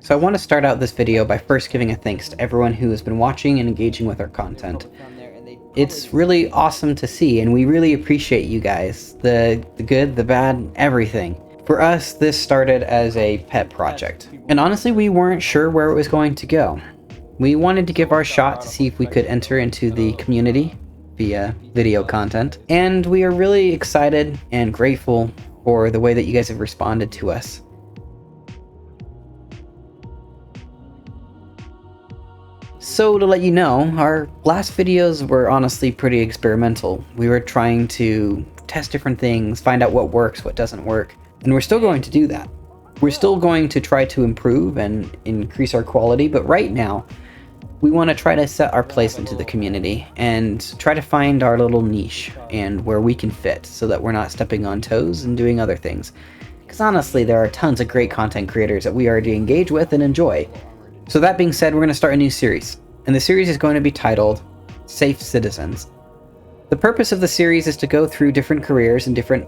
So I want to start out this video by first giving a thanks to everyone who has been watching and engaging with our content. It's really awesome to see, and we really appreciate you guys. The good, the bad, everything. For us, this started as a pet project. And honestly, we weren't sure where it was going to go. We wanted to give our shot to see if we could enter into the community via video content. And we are really excited and grateful for the way that you guys have responded to us. So to let you know, our last videos were honestly pretty experimental. We were trying to test different things, find out what works, what doesn't work, and we're still going to do that. We're still going to try to improve and increase our quality, but right now, we want to try to set our place into the community and try to find our little niche and where we can fit so that we're not stepping on toes and doing other things. Because honestly, there are tons of great content creators that we already engage with and enjoy. So that being said, we're going to start a new series. And the series is going to be titled Safe Citizens. The purpose of the series is to go through different careers and different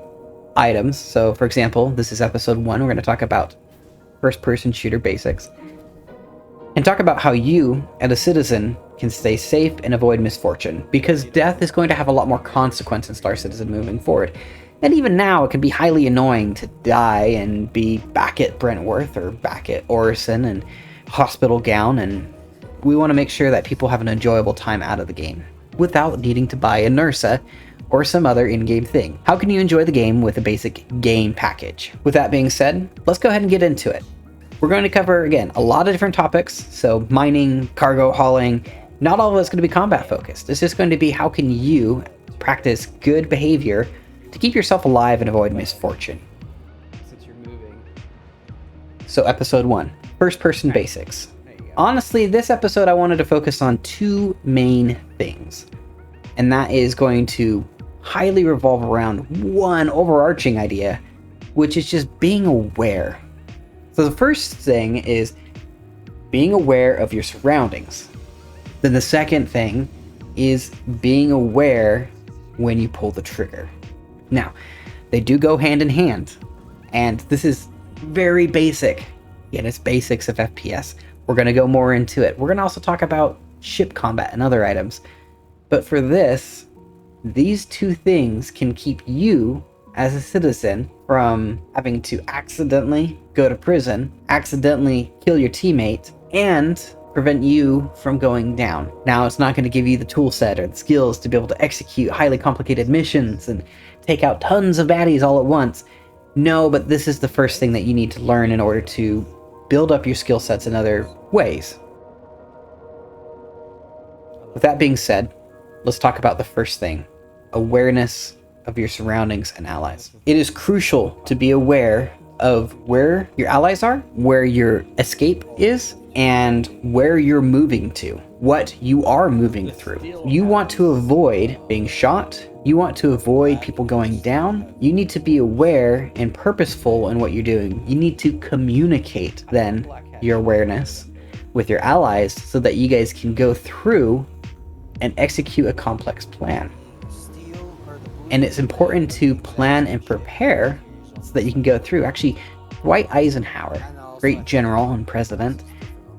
items. So for example, this is episode 1. We're going to talk about first-person shooter basics. And talk about how you, as a citizen, can stay safe and avoid misfortune. Because death is going to have a lot more consequence in Star Citizen moving forward. And even now, it can be highly annoying to die and be back at Brentworth or back at Orison and Hospital Gown, and we want to make sure that people have an enjoyable time out of the game without needing to buy a Nursa or some other in-game thing. How can you enjoy the game with a basic game package? With that being said, let's go ahead and get into it. We're going to cover, again, a lot of different topics. So mining, cargo hauling, not all of it's going to be combat focused. It's just going to be how can you practice good behavior to keep yourself alive and avoid misfortune. So episode 1, first-person basics. Honestly, this episode I wanted to focus on 2 main things. And that is going to highly revolve around one overarching idea, which is just being aware. So the first thing is being aware of your surroundings. Then the second thing is being aware when you pull the trigger. Now, they do go hand in hand. And this is very basic. Again, it's basics of FPS. We're going to go more into it. We're going to also talk about ship combat and other items. But for this, these 2 things can keep you, as a citizen, from having to accidentally go to prison, accidentally kill your teammate, and prevent you from going down. Now, it's not going to give you the tool set or the skills to be able to execute highly complicated missions and take out tons of baddies all at once. No, but this is the first thing that you need to learn in order to build up your skill sets in other ways. With that being said, let's talk about the first thing, awareness of your surroundings and allies. It is crucial to be aware of where your allies are, where your escape is, and where you're moving to, what you are moving through. You want to avoid being shot. You want to avoid people going down. You need to be aware and purposeful in what you're doing. You need to communicate then your awareness with your allies so that you guys can go through and execute a complex plan. And it's important to plan and prepare so that you can go through. Actually, Dwight Eisenhower, great general and president,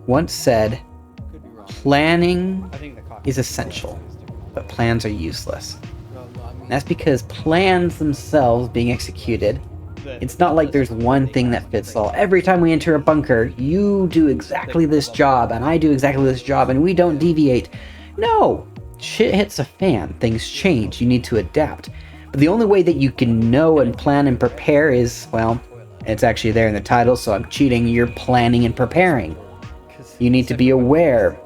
once said, planning is essential, but plans are useless. And that's because plans themselves being executed, it's not like there's one thing that fits all. Every time we enter a bunker, you do exactly this job, and I do exactly this job, and we don't deviate. No! Shit hits a fan. Things change. You need to adapt. But the only way that you can know and plan and prepare is, well, it's actually there in the title, so I'm cheating. You're planning and preparing. You need to be aware.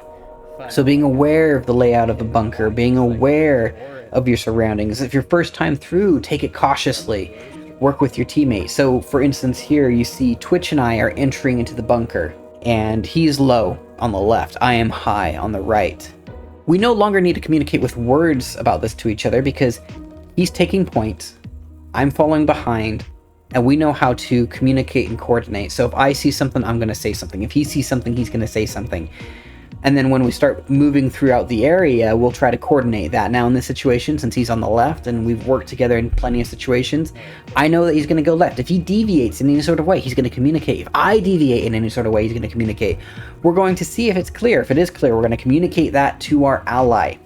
So being aware of the layout of the bunker, being aware of your surroundings. If you're first time through, take it cautiously. Work with your teammates. So for instance here, you see Twitch and I are entering into the bunker, and he's low on the left. I am high on the right. We no longer need to communicate with words about this to each other because he's taking point, I'm falling behind, and we know how to communicate and coordinate. So if I see something, I'm going to say something. If he sees something, he's going to say something. And then when we start moving throughout the area, we'll try to coordinate that. Now in this situation, since he's on the left and we've worked together in plenty of situations, I know that he's going to go left. If he deviates in any sort of way, he's going to communicate. If I deviate in any sort of way, he's going to communicate. We're going to see if it's clear. If it is clear, we're going to communicate that to our ally.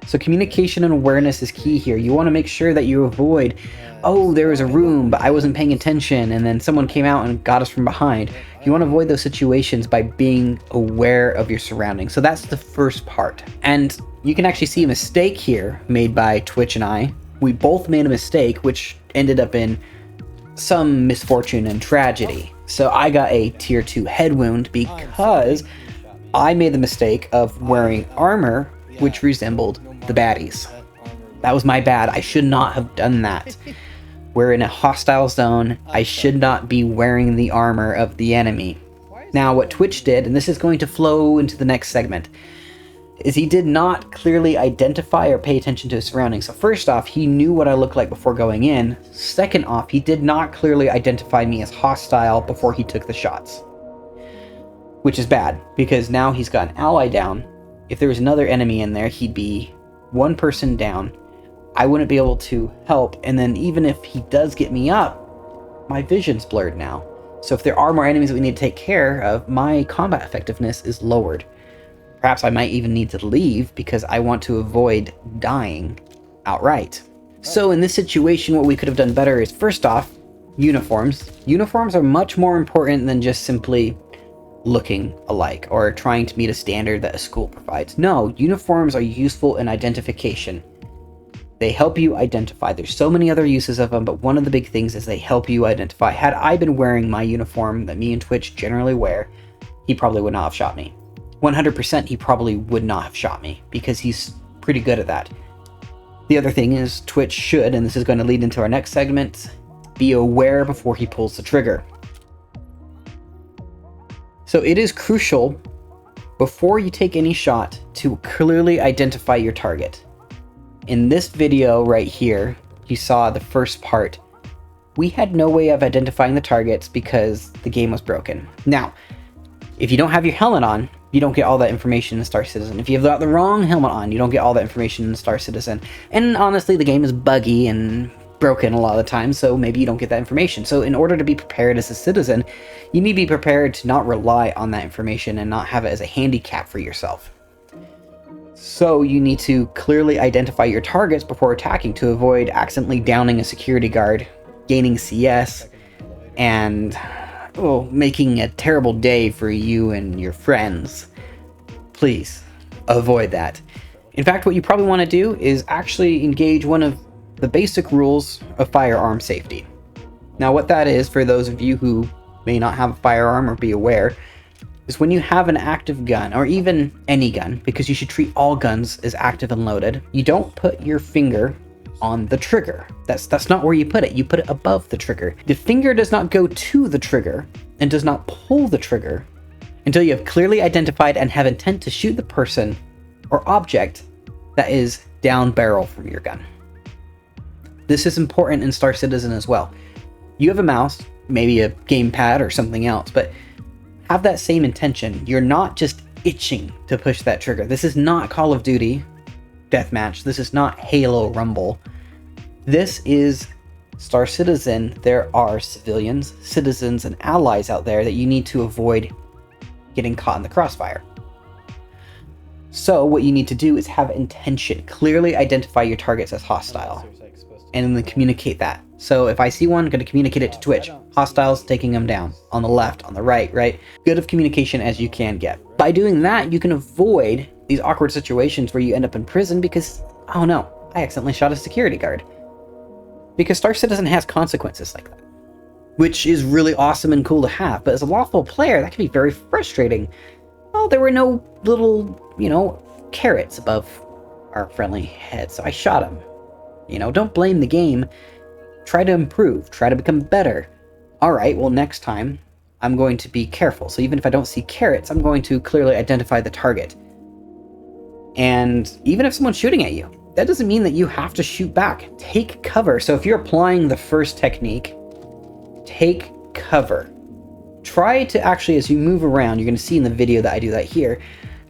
So communication and awareness is key here. You want to make sure that you avoid, oh, there was a room, but I wasn't paying attention, and then someone came out and got us from behind. You want to avoid those situations by being aware of your surroundings. So that's the first part. And you can actually see a mistake here made by Twitch and I. We both made a mistake, which ended up in some misfortune and tragedy. So I got a tier 2 head wound because I made the mistake of wearing armor which resembled the baddies. That was my bad. I should not have done that. We're in a hostile zone. I should not be wearing the armor of the enemy. Now, what Twitch did, and this is going to flow into the next segment, is he did not clearly identify or pay attention to his surroundings. So first off, he knew what I looked like before going in. Second off, he did not clearly identify me as hostile before he took the shots. Which is bad, because now he's got an ally down. If there was another enemy in there, he'd be one person down. I wouldn't be able to help, and then even if he does get me up, my vision's blurred now. So if there are more enemies that we need to take care of, my combat effectiveness is lowered. Perhaps I might even need to leave because I want to avoid dying outright. So in this situation, what we could have done better is, first off, uniforms. Uniforms are much more important than just simply looking alike or trying to meet a standard that a school provides. No, uniforms are useful in identification. They help you identify. There's so many other uses of them, but one of the big things is they help you identify. Had I been wearing my uniform that me and Twitch generally wear, he probably would not have shot me. 100% he probably would not have shot me because he's pretty good at that. The other thing is Twitch should, and this is going to lead into our next segment, be aware before he pulls the trigger. So it is crucial before you take any shot to clearly identify your target. In this video right here, you saw the first part. We had no way of identifying the targets because the game was broken. Now, if you don't have your helmet on, you don't get all that information in Star Citizen. If you've got the wrong helmet on, you don't get all that information in Star Citizen. And honestly, the game is buggy and broken a lot of the time, so maybe you don't get that information. So in order to be prepared as a citizen, you need to be prepared to not rely on that information and not have it as a handicap for yourself. So you need to clearly identify your targets before attacking to avoid accidentally downing a security guard, gaining CS, and making a terrible day for you and your friends. Please avoid that. In fact, what you probably want to do is actually engage one of the basic rules of firearm safety. Now, what that is, for those of you who may not have a firearm or be aware, is when you have an active gun, or even any gun, because you should treat all guns as active and loaded, you don't put your finger on the trigger. That's not where you put it. You put it above the trigger. The finger does not go to the trigger and does not pull the trigger until you have clearly identified and have intent to shoot the person or object that is down barrel from your gun. This is important in Star Citizen as well. You have a mouse, maybe a gamepad or something else, but have that same intention. You're not just itching to push that trigger. This is not Call of Duty Deathmatch. This is not Halo Rumble. This is Star Citizen. There are civilians, citizens, and allies out there that you need to avoid getting caught in the crossfire. So what you need to do is have intention. Clearly identify your targets as hostile and then communicate that. So if I see one, I'm going to communicate it to Twitch. Hostiles, taking them down. On the left, on the right, right? Good of communication as you can get. By doing that, you can avoid these awkward situations where you end up in prison because, oh no, I accidentally shot a security guard. Because Star Citizen has consequences like that, which is really awesome and cool to have. But as a lawful player, that can be very frustrating. Well, there were no little, carrots above our friendly head, so I shot him. Don't blame the game. Try to improve. Try to become better. All right, well, next time, I'm going to be careful. So even if I don't see carrots, I'm going to clearly identify the target. And even if someone's shooting at you, that doesn't mean that you have to shoot back. Take cover. So if you're applying the first technique, take cover. Try to actually, as you move around, you're going to see in the video that I do that here,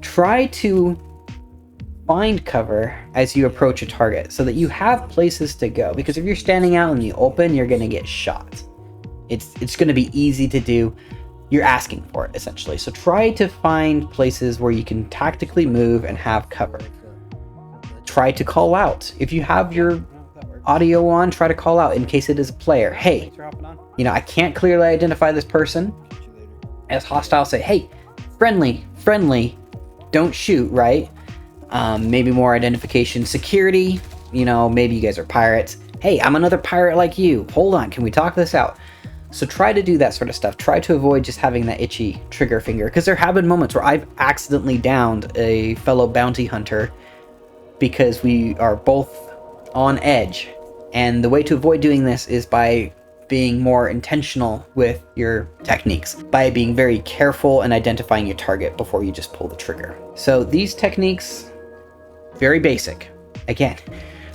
try to find cover as you approach a target so that you have places to go, because if you're standing out in the open, you're going to get shot. It's going to be easy to do. You're asking for it, essentially. So try to find places where you can tactically move and have cover. Try to call out. If you have your audio on, try to call out in case it is a player. Hey, you know, I can't clearly identify this person as hostile. Say, hey, friendly, don't shoot, right? Maybe more identification. Security, you know, maybe you guys are pirates. Hey, I'm another pirate like you. Hold on, can we talk this out? So try to do that sort of stuff. Try to avoid just having that itchy trigger finger, because there have been moments where I've accidentally downed a fellow bounty hunter because we are both on edge. And the way to avoid doing this is by being more intentional with your techniques, by being very careful and identifying your target before you just pull the trigger. So these techniques, very basic. Again,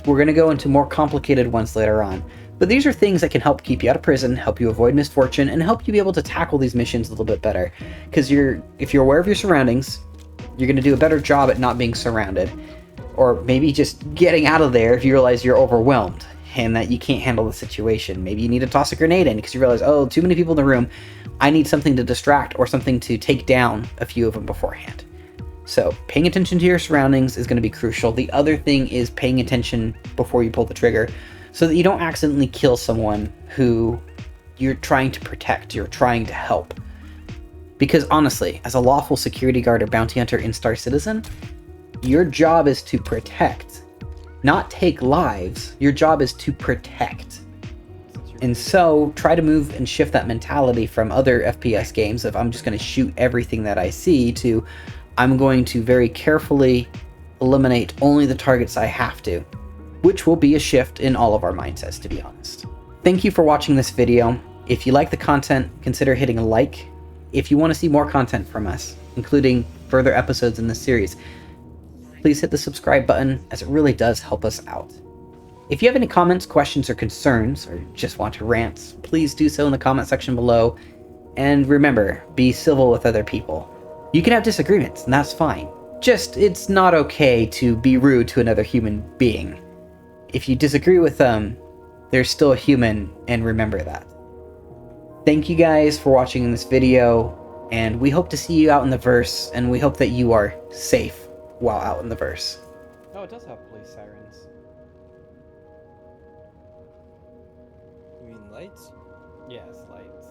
we're going to go into more complicated ones later on. But these are things that can help keep you out of prison, help you avoid misfortune, and help you be able to tackle these missions a little bit better. Because if you're aware of your surroundings, you're going to do a better job at not being surrounded. Or maybe just getting out of there if you realize you're overwhelmed and that you can't handle the situation. Maybe you need to toss a grenade in because you realize, oh, too many people in the room. I need something to distract or something to take down a few of them beforehand. So paying attention to your surroundings is going to be crucial. The other thing is paying attention before you pull the trigger so that you don't accidentally kill someone who you're trying to protect, you're trying to help. Because honestly, as a lawful security guard or bounty hunter in Star Citizen, your job is to protect, not take lives. Your job is to protect. And so try to move and shift that mentality from other FPS games of I'm just going to shoot everything that I see to I'm going to very carefully eliminate only the targets I have to, which will be a shift in all of our mindsets, to be honest. Thank you for watching this video. If you like the content, consider hitting a like. If you want to see more content from us, including further episodes in this series, please hit the subscribe button, as it really does help us out. If you have any comments, questions, or concerns, or just want to rant, please do so in the comment section below. And remember, be civil with other people. You can have disagreements, and that's fine. Just, it's not okay to be rude to another human being. If you disagree with them, they're still a human, and remember that. Thank you guys for watching this video, and we hope to see you out in the verse, and we hope that you are safe while out in the verse. Oh, it does have police sirens. You mean lights? Yes, lights.